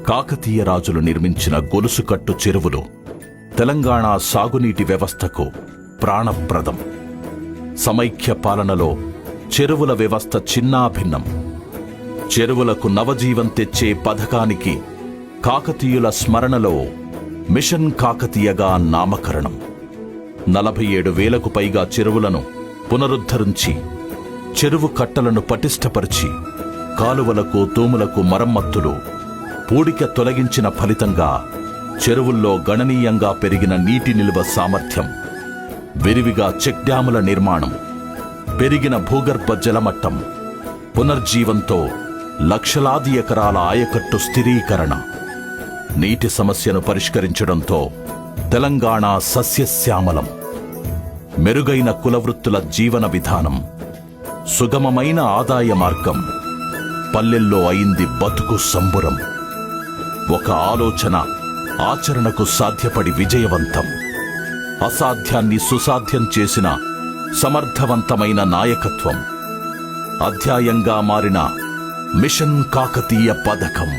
కాకతీయ రాజులు నిర్మించిన గొలుసుకట్టు చెరువులు తెలంగాణ సాగునీటి వ్యవస్థకు ప్రాణప్రదం. సమైక్య పాలనలో చెరువుల వ్యవస్థ చిన్నాభిన్నం. చెరువులకు నవజీవం తెచ్చే పథకానికి కాకతీయుల స్మరణలో మిషన్ కాకతీయగా నామకరణం. 47,000కు పైగా చెరువులను పునరుద్ధరించి, చెరువు కట్టలను పటిష్టపరిచి, కాలువలకు తూములకు మరమ్మతులు, పూడిక తొలగించిన ఫలితంగా చెరువుల్లో గణనీయంగా పెరిగిన నీటి నిల్వ సామర్థ్యం, విరివిగా చెక్ డ్యాముల నిర్మాణం, పెరిగిన భూగర్భ జలమట్టం, పునర్జీవంతో లక్షలాది ఎకరాల ఆయకట్టు స్థిరీకరణ, నీటి సమస్యను పరిష్కరించడంతో తెలంగాణ సస్యశ్యామలం. మెరుగైన కులవృత్తుల జీవన విధానం, సుగమమైన ఆదాయ మార్గం, పల్లెల్లో అయింది బతుకు సంబురం. ఒక ఆలోచన ఆచరణకు సాధ్యపడి విజయవంతం. అసాధ్యాన్ని సుసాధ్యం చేసిన సమర్థవంతమైన నాయకత్వం. అధ్యాయంగా మారిన మిషన్ కాకతీయ పథకం.